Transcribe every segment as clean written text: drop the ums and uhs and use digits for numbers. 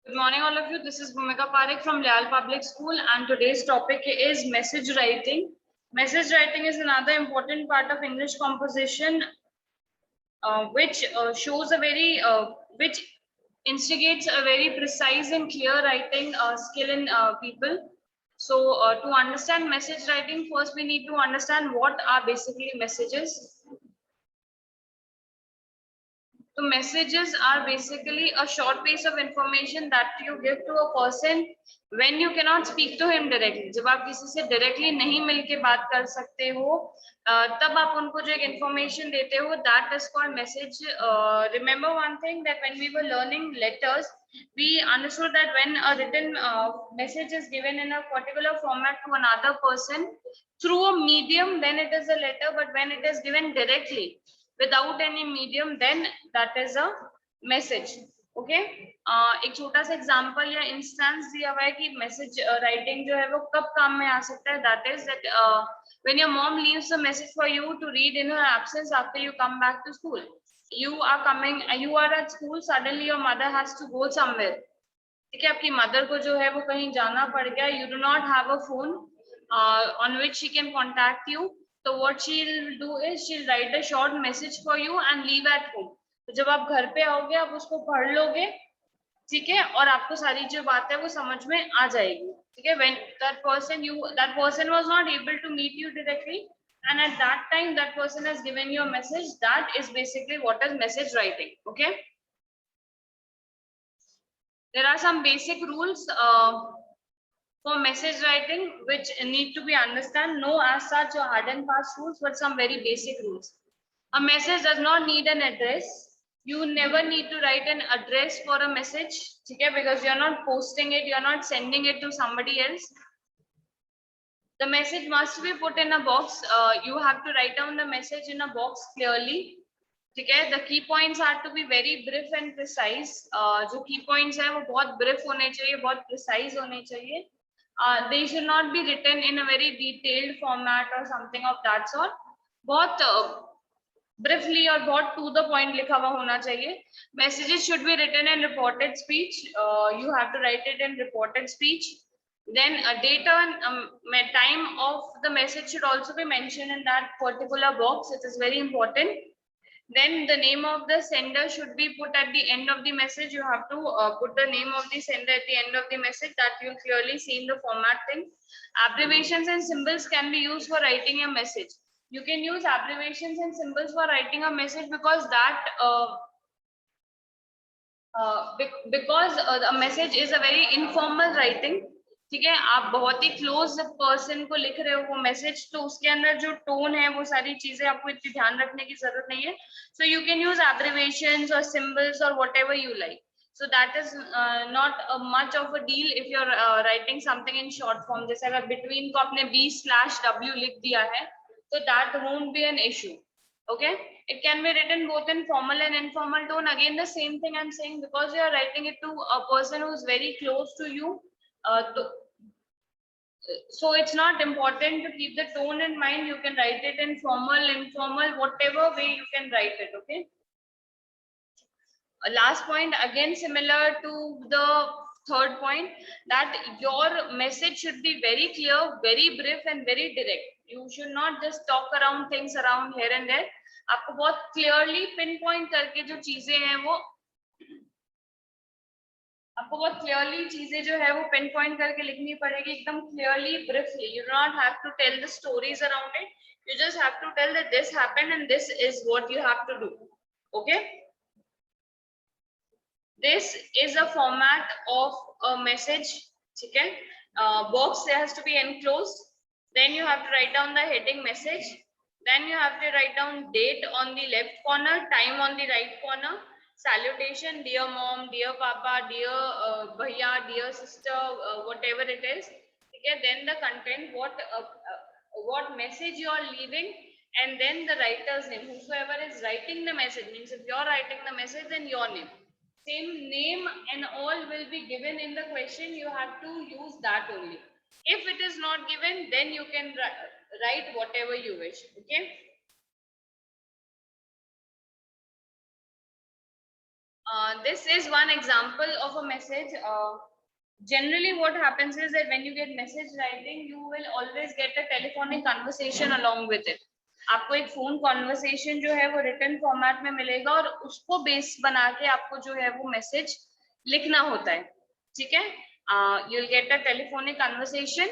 Good morning, all of you. This is Bhumika Parekh from Leal Public School, and today's topic is message writing. Message writing is another important part of English composition, which shows a very, which instigates a very precise and clear writing skill in people. So, to understand message writing, first we need to understand what are basically messages. So messages are basically a short piece of information that you give to a person when you cannot speak to him directly. जब आप किसी से directly नहीं मिलके बात कर सकते हो, तब आप उनको जो एक information देते हो, that is called message. Remember one thing, that when we were learning letters, we understood that when a written message is given in a particular format to another person through a medium, then it is a letter. But when it is given directly without any medium, then that is a message. Okay एक छोटा सा example या instance दिया हुआ है कि message writing जो है वो कब काम में आ सकता है. That is that when your mom leaves a message for you to read in her absence after you come back to school. You are at school, suddenly your mother has to go somewhere. ठीक है, आपकी mother को जो है वो कहीं जाना पड़ गया. You do not have a phone on which she can contact you. So what she'll do is she'll write a short message for you and leave at home. तो जब आप घर पे आओगे आप उसको पढ़ लोगे, ठीक है, और आपको सारी जो बात है वो समझ में आ जाएगी. ठीक है, when that person was not able to meet you directly, and at that time that person has given you a message, that is basically what is message writing. Okay, there are some basic rules for message writing which need to be understood. No as such hard and fast rules, but some very basic rules. A message does not need an address. You never need to write an address for a message, okay, because you're not posting it, you're not sending it to somebody else. The message must be put in a box. You have to write down the message in a box clearly. Okay, the key points are to be very brief and precise. जो key points है वो बहुत brief होने चाहिए, बहुत precise होने चाहिए. They should not be written in a very detailed format or something of that sort. बहुत briefly और बहुत to the point लिखा हुआ होना चाहिए. Messages should be written in reported speech. You have to write it in reported speech. Then date and time of the message should also be mentioned in that particular box. It is very important. Then the name of the sender should be put at the end of the message. You have to put the name of the sender at the end of the message, that you'll clearly see in the format thing. Abbreviations and symbols can be used for writing a message. You can use abbreviations and symbols for writing a message because that a message is a very informal writing. ठीक है, आप बहुत ही close person को लिख रहे हो वो message, तो उसके अंदर जो टोन है वो सारी चीजें आपको इतनी ध्यान रखने की जरूरत नहीं है. So you can use abbreviations और सिंबल्स और whatever you like. So that is not much of a deal if you're writing something in short form. जैसे अगर between को आपने B/W लिख दिया है, so that won't be an issue. Okay, it can be written both in formal and informal tone. Again, the same thing I'm saying, because you are writing it to a person who is very close to you. So it's not important to keep the tone in mind. You can write it in formal, informal, whatever way you can write it. Okay. Last point, again similar to the third point, that your message should be very clear, very brief and very direct. You should not just talk around things around here and there. आपको बहुत clearly pinpoint करके जो चीजें हैं वो आपको बहुत clearly चीजें जो है वो पिन पॉइंट करके लिखनी पड़ेगी, एकदम clearly, briefly. You do not have to tell the stories around it. You just have to tell that this happened and this is what you have to do. Okay, this is a format of a message. ठीक है, box has to be enclosed. Then you have to write down the heading message. Then you have to write down date on the left corner, time on the right corner, salutation, dear mom, dear papa, dear bhaiya, dear sister, whatever it is. Okay, then the content, what message you are leaving, and then the writer's name. Whosoever is writing the message, means if you are writing the message, then your name, same name and all will be given in the question. You have to use that only. If it is not given, then you can write whatever you wish. Okay. This is one example of a message. Generally what happens is that when you get message writing, you will always get a telephonic conversation along with it. आपको एक phone conversation जो है वो written format में मिलेगा और उसको base बना के आपको जो है वो मैसेज लिखना होता है. ठीक है, you'll get a telephonic conversation.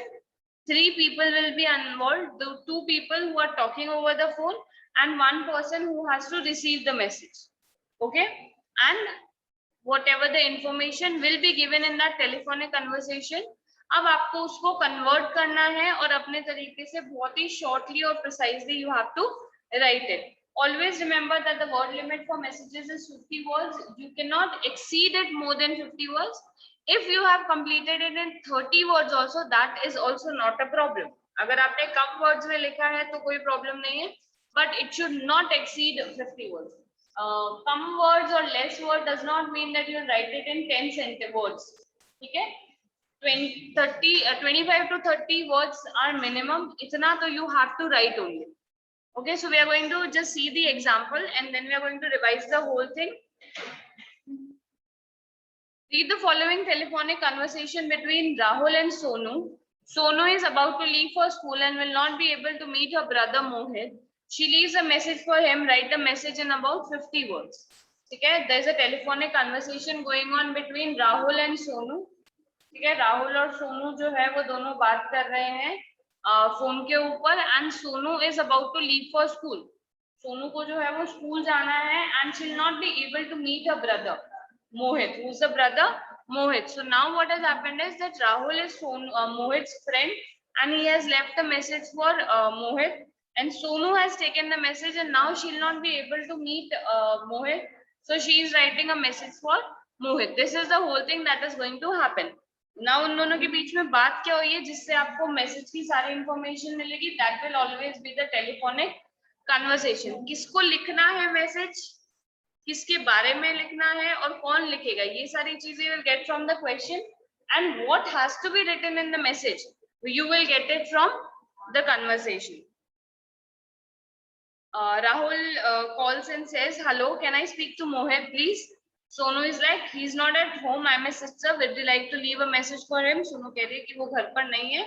3 people will be involved, the 2 people who are talking over the phone and 1 person who has to receive the message. Okay, and whatever the information will be given in that telephonic conversation, अब आपको उसको convert करना है और अपने तरीके से बहुत ही shortly और precisely you have to write it. Always remember that the word limit for messages is 50 words. You cannot exceed it more than 50 words. If you have completed it in 30 words also, that is also not a problem. अगर आपने कम words में लिखा है तो कोई problem नहीं है, but it should not exceed 50 words. Some words or less word does not mean that you write it in 10 words. Okay, 25 to 30 words are minimum. Itna to you have to write only. Okay, so we are going to just see the example and then we are going to revise the whole thing. Read the following telephonic conversation between Rahul and Sonu. Sonu is about to leave for school and will not be able to meet her brother Mohit. She leaves a message for him. Write the message in about 50 words. ठीक है, there is a telephonic conversation going on between Rahul and Sonu. ठीक है, राहुल और सोनू जो है वो दोनों बात कर रहे हैं फोन के ऊपर. And Sonu is about to leave for school. Sonu को जो है वो स्कूल जाना है and she will not be able to meet her brother Mohit. Who is the brother? Mohit. So now what has happened is that Rahul is Mohit's friend and he has left a message for Mohit. And Sonu has taken the message and now she will not be able to meet Mohit. So she is writing a message for Mohit. This is the whole thing that is going to happen. Now उन दोनों के बीच में बात क्या हुई है जिससे आपको मैसेज की सारी इंफॉर्मेशन मिलेगी. That will always be the telephonic conversation. किसको लिखना है मैसेज, किसके बारे में लिखना है और कौन लिखेगा, ये सारी चीजें will get from the question. And what has to be written in the message, you will get it from the conversation. Rahul calls and says, hello, can I speak to Mohit please? Sonu is like, he's not at home, I'm his sister, would you like to leave a message for him? Sonu कह रही है कि वो घर पर नहीं है,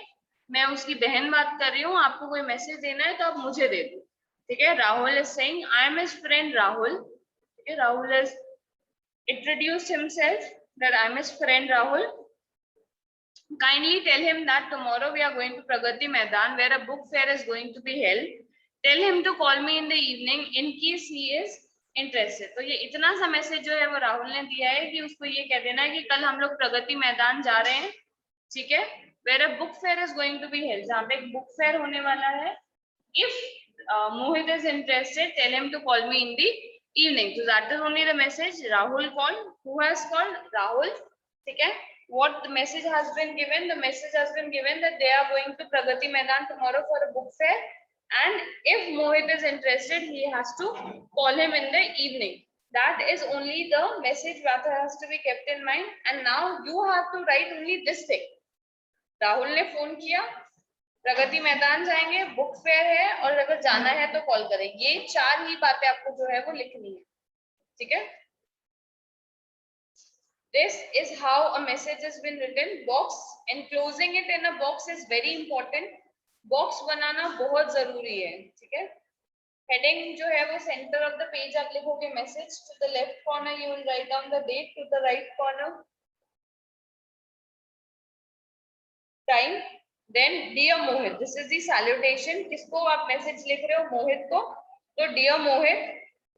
मैं उसकी बहन बात कर रही हूँ, आपको कोई मैसेज देना है तो आप मुझे दे दो. ठीक है, Rahul is saying, I am his friend Rahul. Okay, Rahul has introduced himself that I am his friend Rahul. Kindly tell him that tomorrow we are going to Pragati Maidan where a book fair is going to be held. Tell him to call me in the evening in case he is interested. तो ये इतना सा message जो है वो राहुल ने दिया है कि उसको ये कह देना है कि कल हम लोग प्रगति मैदान जा रहे हैं. ठीक है, where a book fair is going to be held, जहाँ पे एक book fair होने वाला है. If Mohit is interested, tell him to call me in the evening. So that is only the message. Rahul called. Who has called? Rahul. ठीक है, what the message has been given? The message has been given that they are going to Pragati Maidan tomorrow for a book fair. And if Mohit is interested, he has to call him in the evening. That is only the message that has to be kept in mind. And now you have to write only this thing. Rahul ने phone किया, प्रगति मैदान जाएंगे, book fair है और अगर जाना है तो call करें. ये 4 ही बातें आपको जो है वो लिखनी है. ठीक है, this is how a message has been written. Box, enclosing it in a box is very important. Box बनाना बहुत जरूरी है. ठीक है, हेडिंग जो है वो सेंटर ऑफ द पेज आप लिखोगे message. To the left corner you will write down the date, to the right corner time, then dear Mohit. This is the salutation. किसको आप मैसेज लिख रहे हो? मोहित को. तो डियर मोहित.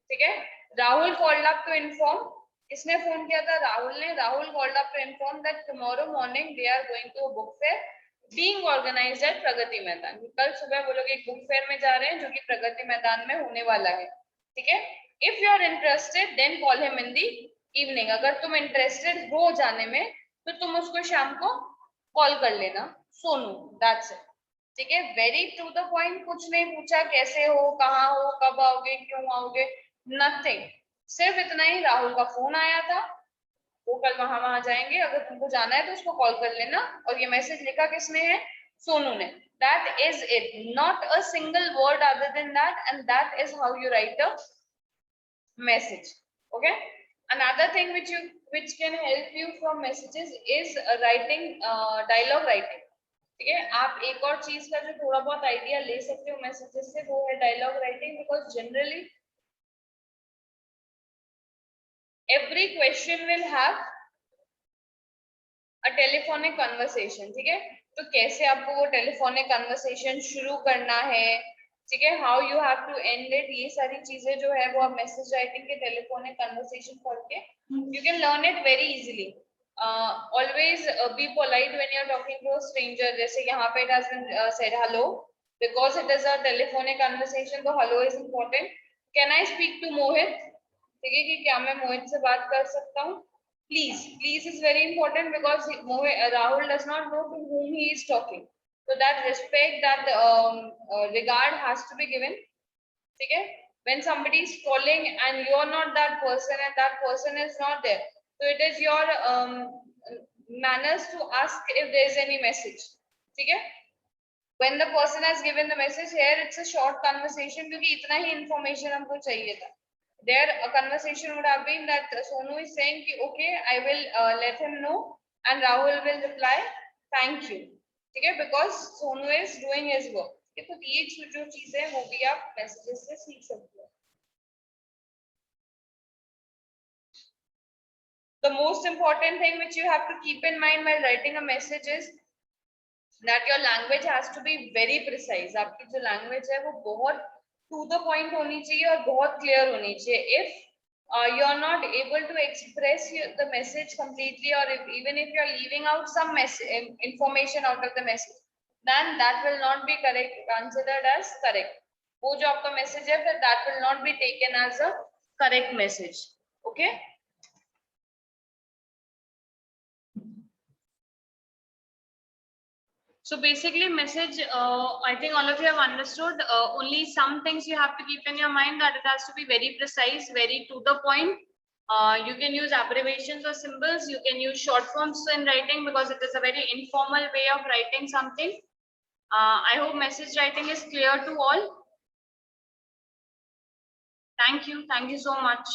ठीक है, Rahul called up to inform. किसने फोन किया था? राहुल ने. Rahul called up to inform that tomorrow morning they are going to a book fair being organized at Pragati Maidan. कल सुबह वो लोग एक बुक फेयर में जा रहे हैं जो कि प्रगति मैदान में होने वाला है. ठीक है, if you are interested then call him in the evening. अगर तुम इंटरेस्टेड हो जाने में तो तुम उसको शाम को कॉल कर लेना. Sonu, that's it. ठीक है, वेरी टू द पॉइंट. कुछ नहीं पूछा कैसे हो, कहाँ हो, कब आओगे, क्यों आओगे, नथिंग. सिर्फ इतना ही, राहुल का फोन आया था, वो कल वहां जाएंगे, अगर तुमको जाना है तो उसको कॉल कर लेना. और ये मैसेज लिखा किसने है? सोनू ने. That is it. Not a single word other than that, and that is how you right a message. Okay, Another thing which can help you from messages is writing, dialogue writing. ठीक है, आप एक और चीज का जो थोड़ा बहुत आइडिया ले सकते हो मैसेजेस से, वो है dialogue writing, because generally every question will have a telephonic conversation. ठीक है, तो कैसे आपको वो टेलीफोनिक कन्वर्सेशन शुरू करना है, ठीक है, how you have to end it, ये सारी चीजें जो है वो आप मैसेज राइटिंग के टेलीफोनिक कन्वर्सेशन पढ़ के you can learn it very easily. Always be polite when you're talking to a stranger. जैसे यहाँ पे it has been said hello, because it is a telephonic conversation, तो hello is important. Can I speak to Mohit? ठीक है, कि क्या मैं मोहित से बात कर सकता हूँ? Please is very important, because Rahul does not know to whom he is talking. So that respect, that regard has to be given. Okay? When somebody is calling and you are not that person and that person is not there, so it is your manners to ask if there is any message. Okay? When the person has given the message, here it's a short conversation क्योंकि इतना ही information हमको चाहिए था. There a conversation would have been that Sonu is saying कि okay, I will let him know, and Rahul will reply thank you. ठीक है, because Sonu is doing his work. ठीक है, तो ये जो चीजें हैं वो भी आप messages से सीख सकते हो. The most important thing which you have to keep in mind while writing a message is that your language has to be very precise. आपकी जो language है वो बहुत to the point होनी चाहिए और बहुत clear होनी चाहिए. If you are not able to express the message completely, or even if you are leaving out some information out of the message, then that will not be considered as correct. वो जो आपका message है फिर that will not be taken as a correct message. Okay? So basically message, I think all of you have understood. Only some things you have to keep in your mind, that it has to be very precise, very to the point. You can use abbreviations or symbols. You can use short forms in writing because it is a very informal way of writing something. I hope message writing is clear to all. Thank you. Thank you so much.